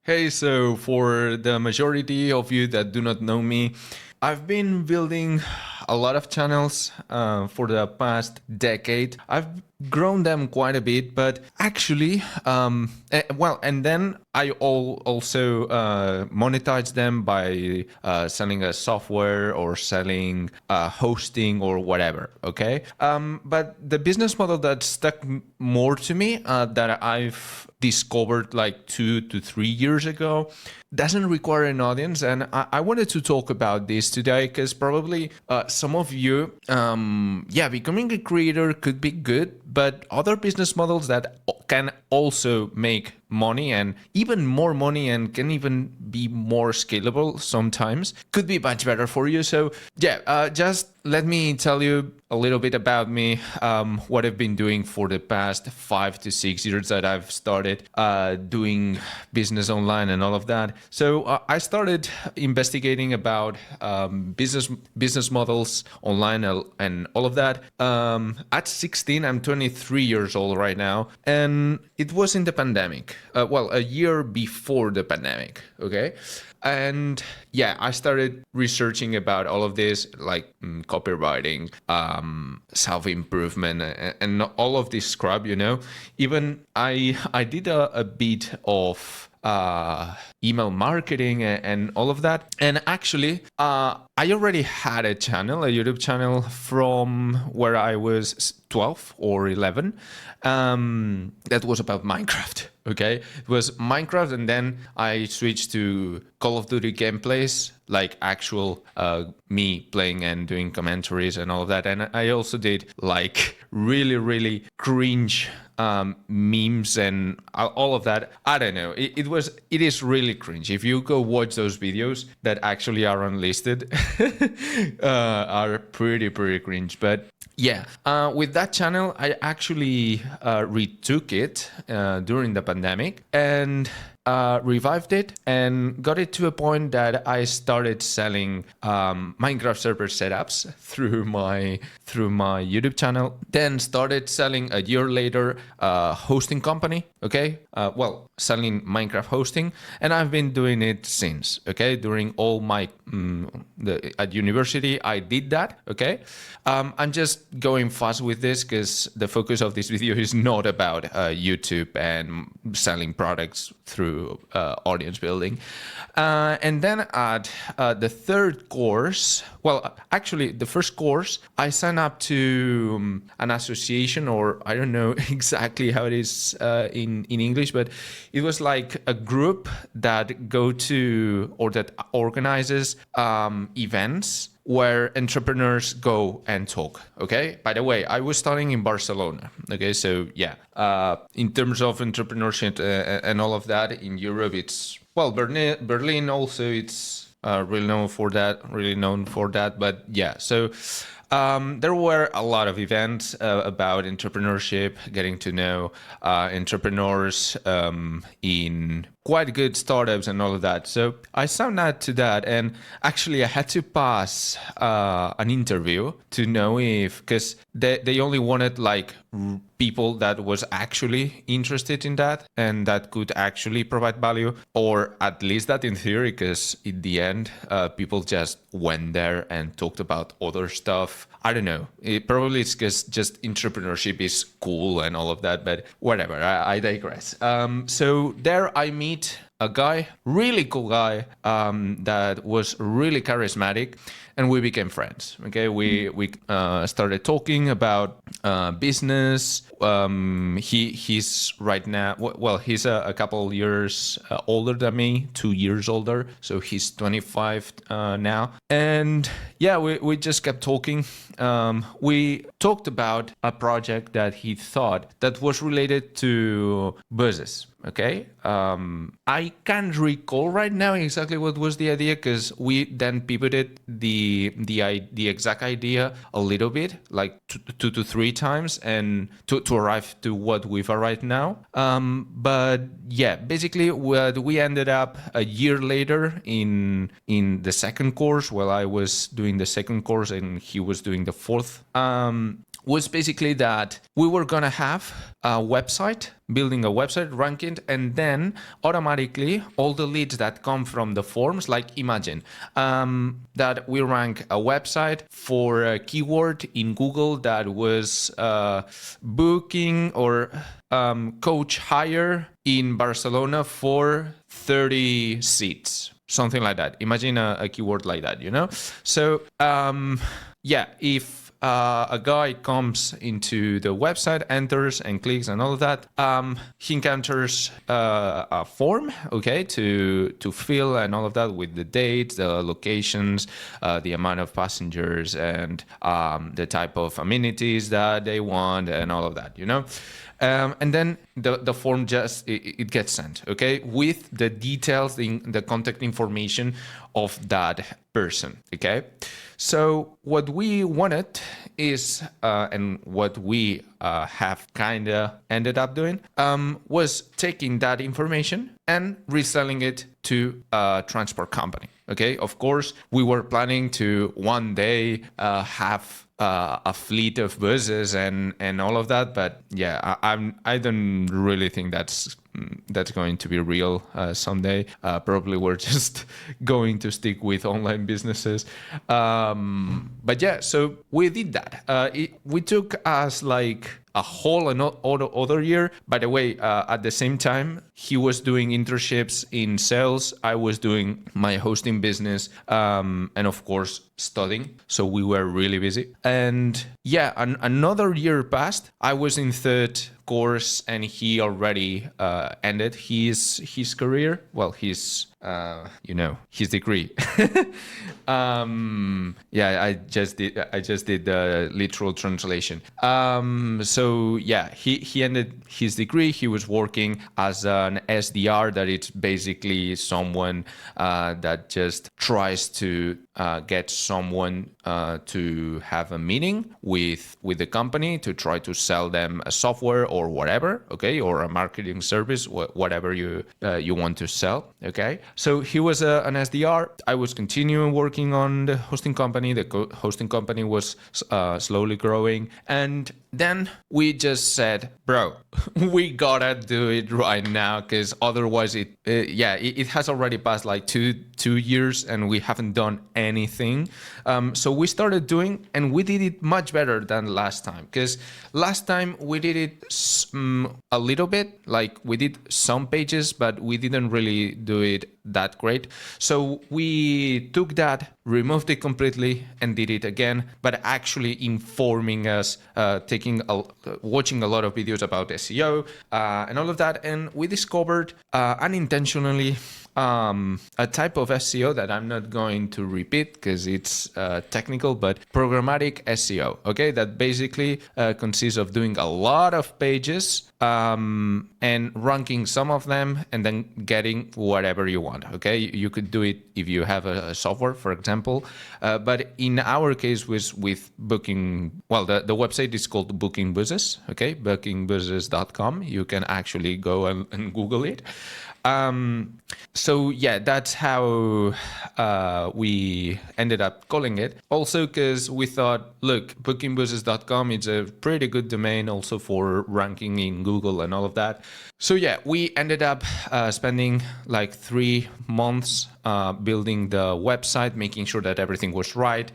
Hey, so for the majority of you that do not know me, I've been building a lot of channels for the past decade. I've grown them quite a bit, but actually, and then I also monetize them by selling a software or selling hosting or whatever. Okay, but the business model that stuck more to me that I've discovered like 2 to 3 years ago doesn't require an audience, and I wanted to talk about this today because probably some of you, becoming a creator could be good, but other business models that can also make money and even more money and can even be more scalable sometimes could be much better for you. So just let me tell you a little bit about me, what I've been doing for the past 5 to 6 years that I've started doing business online and all of that. So I started investigating about business models online and all of that. At 16, I'm 23 years old right now, and it was in the pandemic. A year before the pandemic. Okay. And I started researching about all of this, like copywriting, self-improvement, and all of this scrub, Even I did a bit of email marketing and all of that. And actually, I already had a YouTube channel from where I was 12 or 11. That was about Minecraft. Okay, it was Minecraft, and then I switched to Call of Duty gameplays, like actual me playing and doing commentaries and all of that. And I also did like really, really cringe memes and all of that. I don't know. It is really cringe. If you go watch those videos that actually are unlisted, are pretty cringe. But with that channel, I actually retook it during the pandemic and revived it and got it to a point that I started selling Minecraft server setups through my YouTube channel. Then started selling a year later hosting company. Okay, selling Minecraft hosting, and I've been doing it since. Okay, during all my at university, I did that. Okay, I'm just going fast with this because the focus of this video is not about YouTube and selling products through audience building. And then at the third course, actually the first course, I signed up to an association, or I don't know exactly how it is in English, but it was like a group that go to or that organizes events where entrepreneurs go and talk. Okay. By the way, I was studying in Barcelona. Okay. So in terms of entrepreneurship and all of that in Europe, it's Berlin also, it's really known for that. But so there were a lot of events about entrepreneurship, getting to know entrepreneurs in quite good startups and all of that. So I signed up to that, and actually I had to pass an interview to know because they only wanted like people that was actually interested in that and that could actually provide value, or at least that in theory, because in the end people just went there and talked about other stuff. I don't know. Probably it's because just entrepreneurship is cool and all of that, but whatever. I digress. So there I meet a guy, really cool guy, that was really charismatic, and we became friends. Okay, we started talking about business. He's right now, he's a couple years older than me, 2 years older, so he's 25 now. And we just kept talking. We talked about a project that he thought that was related to buses. Okay, I can't recall right now exactly what was the idea, because we then pivoted the exact idea a little bit, like 2 to 3 times, and to arrive to what we've arrived now. But basically what we ended up a year later in the second course, while I was doing the second course and he was doing the fourth. was basically that we were going to have a website, building a website, ranking, and then automatically all the leads that come from the forms, like imagine that we rank a website for a keyword in Google that was booking or coach hire in Barcelona for 30 seats. Something like that. Imagine a keyword like that, So, if a guy comes into the website, enters and clicks and all of that, he encounters a form, okay, to fill and all of that with the dates, the locations, the amount of passengers, and the type of amenities that they want, and all of that, and then the form just it gets sent, okay, with the details, the contact information of that person, okay. So what we wanted is, and what we have kind of ended up doing, was taking that information and reselling it to a transport company. Okay, of course, we were planning to one day have a fleet of buses and all of that, but yeah, I don't really think that's going to be real someday. Probably we're just going to stick with online businesses. But yeah, so we did that. We took us like a whole other year. By the way, at the same time, he was doing internships in sales. I was doing my hosting business, and of course, studying. So we were really busy. And yeah, another year passed. I was in third course, and he already ended his career. Well, his degree. Yeah, I just did the literal translation. So yeah, he ended his degree. He was working as an SDR, that it's basically someone that just tries to get someone to have a meeting with the company to try to sell them a software or whatever, okay, or a marketing service, whatever you want to sell, okay. So he was an SDR. I was continuing working on the hosting company. The hosting company was slowly growing, and then we just said, bro, we gotta do it right now, because otherwise it has already passed like two years and we haven't done anything. So we started doing, and we did it much better than last time, because last time we did it a little bit, like we did some pages, but we didn't really do it that great. So we took that, removed it completely, and did it again, but actually informing us, watching a lot of videos about SEO and all of that, and we discovered unintentionally a type of SEO that I'm not going to repeat because it's technical, but programmatic SEO, okay? That basically consists of doing a lot of pages and ranking some of them and then getting whatever you want, okay? You could do it if you have a software, for example, but in our case was with Booking, well, the website is called Booking Buses, okay? bookingbuses.com. You can actually go and Google it. So yeah, that's how we ended up calling it. Also, because we thought, look, bookingbuses.com is a pretty good domain also for ranking in Google and all of that. So yeah, we ended up spending like 3 months building the website, making sure that everything was right,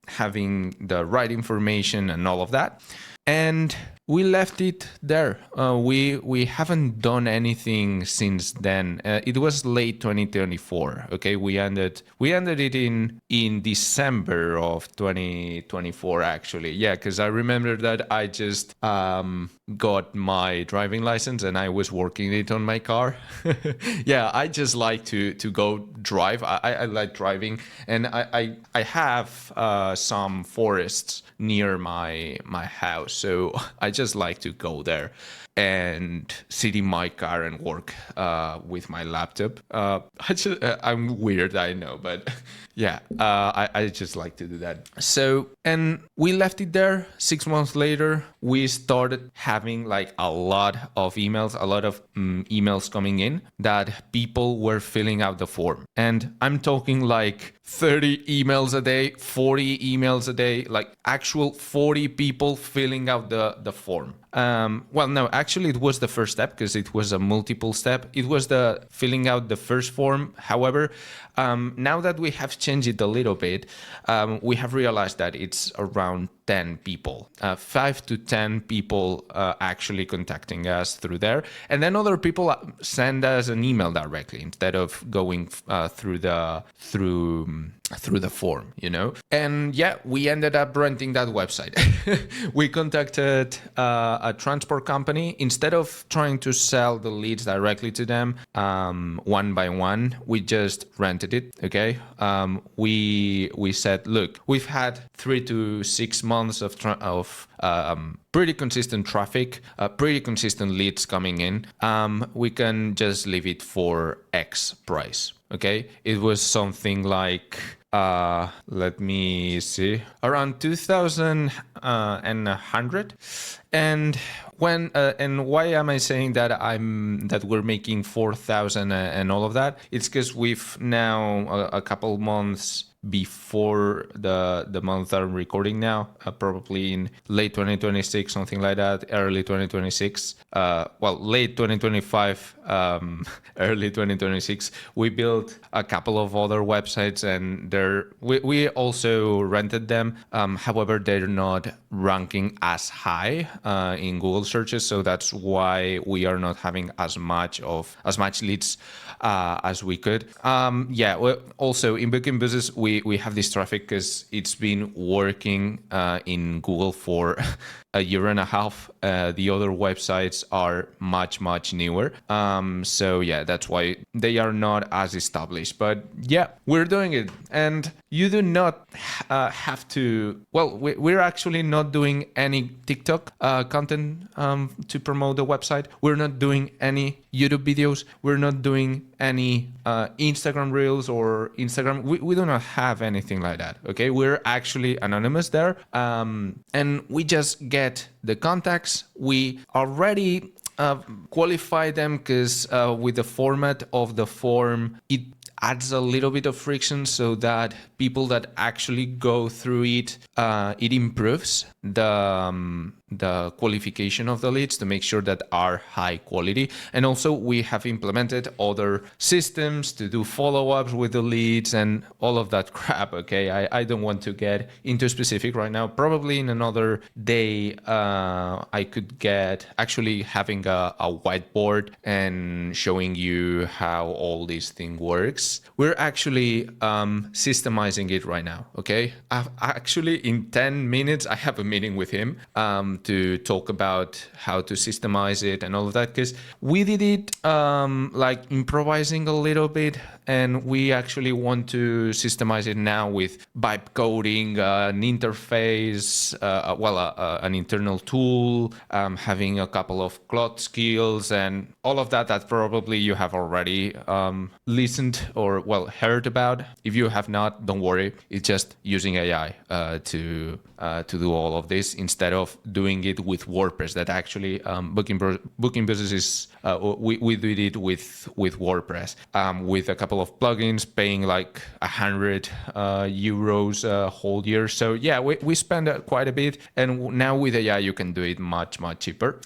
having the right information and all of that. And we left it there. We haven't done anything since then. It was late 2024. Okay, we ended it in December of 2024. Actually, yeah, because I remember that I just got my driving license and I was working it on my car. Yeah, I just like to go drive. I like driving, and I have some forests near my house, so I just like to go there. and sit in my car and work with my laptop. I'm weird, I know, but yeah, I just like to do that. So, and we left it there. 6 months later, we started having like a lot of emails, emails coming in that people were filling out the form. And I'm talking like 30 emails a day, 40 emails a day, like actual 40 people filling out the form. Well, no, actually it was the first step because it was a multiple step. It was the filling out the first form. However, now that we have changed it a little bit, we have realized that it's around 10 people, 5 to 10 people actually contacting us through there. And then other people send us an email directly instead of going through the form, you know? And yeah, we ended up renting that website. We contacted a transport company. Instead of trying to sell the leads directly to them one by one, we just rented it, okay? We said, look, we've had 3 to 6 months of pretty consistent traffic, pretty consistent leads coming in. We can just leave it for X price, okay? It was something like, let me see, around 2,100. And when and why am I saying that we're making 4,000 and all of that? It's because we've now a couple months before the month I'm recording now, probably in late 2026, something like that, early 2026, late 2025, early 2026, we built a couple of other websites, and we also rented them. However, they're not ranking as high in Google searches, so that's why we are not having as much leads as we could. Also in Booking Business, we have this traffic because it's been working in Google for a year and a half. The other websites are much newer. So yeah, that's why they are not as established. But yeah, we're doing it. And you do not have to, we're actually not doing any TikTok content to promote the website. We're not doing any YouTube videos. We're not doing any Instagram Reels or Instagram. We do not have anything like that. Okay, we're actually anonymous there. And we just get the contacts. We already qualify them because with the format of the form, it adds a little bit of friction so that people that actually go through it, it improves the qualification of the leads to make sure that are high quality. And also we have implemented other systems to do follow-ups with the leads and all of that crap. Okay, I don't want to get into specific right now. Probably in another day I could get actually having a whiteboard and showing you how all this thing works. We're actually systemizing it right now. Okay, actually in 10 minutes I have a meeting with him to talk about how to systemize it and all of that, because we did it like improvising a little bit, and we actually want to systemize it now with vibe coding, an interface, an internal tool, having a couple of cloud skills and all of that probably you have already listened or heard about. If you have not, don't worry, it's just using AI to do all of this instead of doing it with WordPress. That actually Booking Business is we did it with WordPress with a couple of plugins, paying like 100 euros a whole year. So yeah, we spend quite a bit, and now with AI you can do it much cheaper.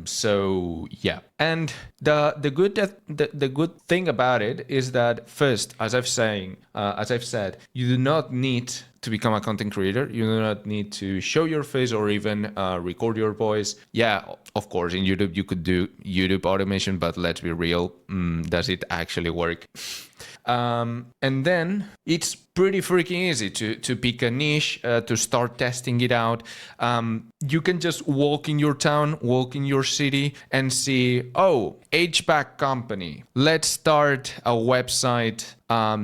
So yeah. And the good thing about it is that first, as I've said, you do not need to become a content creator. You do not need to show your face or even record your voice. Yeah, of course, in YouTube you could do YouTube automation, but let's be real, does it actually work? And then it's pretty freaking easy to pick a niche, to start testing it out. You can just walk in your town, walk in your city and see, HVAC company, let's start a website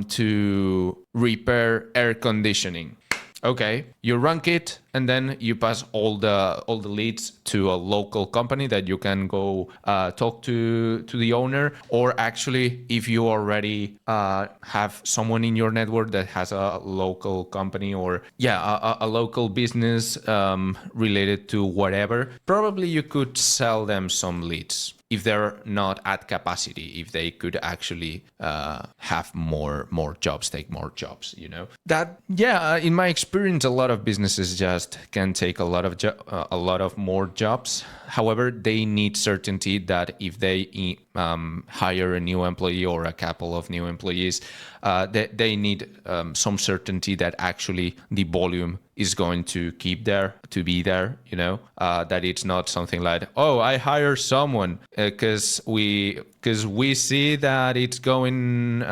to repair air conditioning. Okay, you rank it, and then you pass all the leads to a local company that you can go talk to the owner. Or actually, if you already have someone in your network that has a local company, or a local business related to whatever, probably you could sell them some leads if they're not at capacity, if they could actually have more jobs, take more jobs, that, in my experience, a lot of businesses just can take a lot of more jobs. However, they need certainty that if they hire a new employee or a couple of new employees, they need some certainty that actually the volume is going to be there, that it's not something like, oh, I hire someone because we see that it's going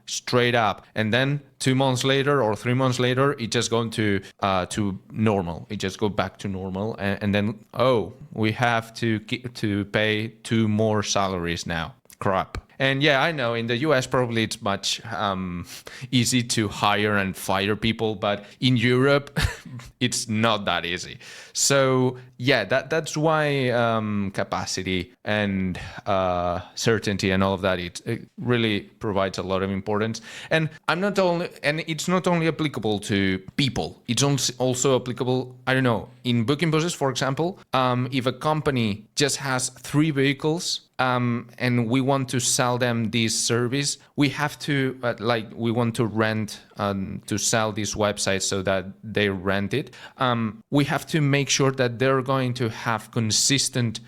straight up, and then 2 months later or 3 months later, it just going to normal. It just go back to normal, and then, oh, we have to pay 2 more salaries now. Crap. And I know in the US probably it's much easy to hire and fire people, but in Europe it's not that easy. So that's why capacity and certainty and all of that, it really provides a lot of importance. And it's not only applicable to people, it's also applicable, I don't know, in booking process, for example, if a company just has 3 vehicles, and we want to sell them this service, we have to we want to rent to sell this website so that they rent it. We have to make sure that they're going to have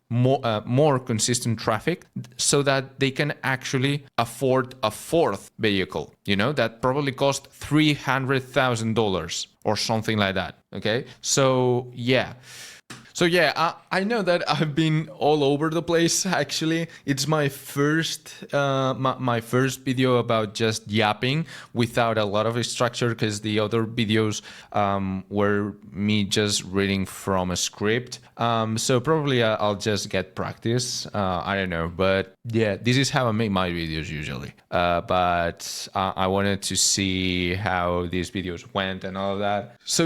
more consistent traffic, so that they can actually afford a 4th vehicle, that probably cost $300,000 or something like that. Okay, so I know that I've been all over the place. Actually, it's my first video about just yapping without a lot of structure, because the other videos were me just reading from a script. So probably I'll just get practice. I don't know, but this is how I make my videos usually. But I wanted to see how these videos went and all of that. So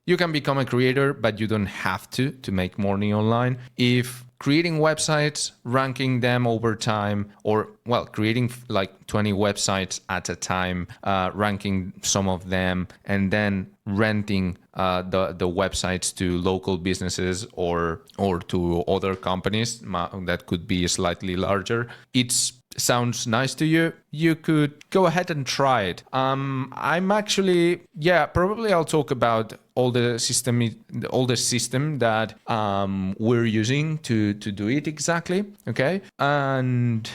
you can become a creator, but you don't have to make money online. If creating websites, ranking them over time, or creating like 20 websites at a time, ranking some of them, and then renting the websites to local businesses or to other companies that could be slightly larger, sounds nice to you, you could go ahead and try it. I'm actually, probably I'll talk about all the system that we're using to do it exactly. Okay. And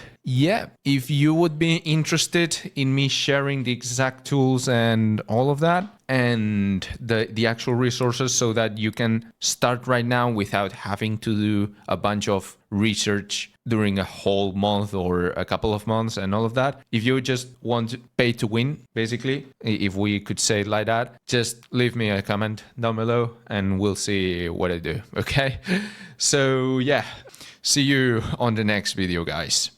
if you would be interested in me sharing the exact tools and all of that, and the actual resources, so that you can start right now without having to do a bunch of research during a whole month or a couple of months and all of that. If you just want to pay to win, basically, if we could say it like that, just leave me a comment down below and we'll see what I do. Okay. So see you on the next video, guys.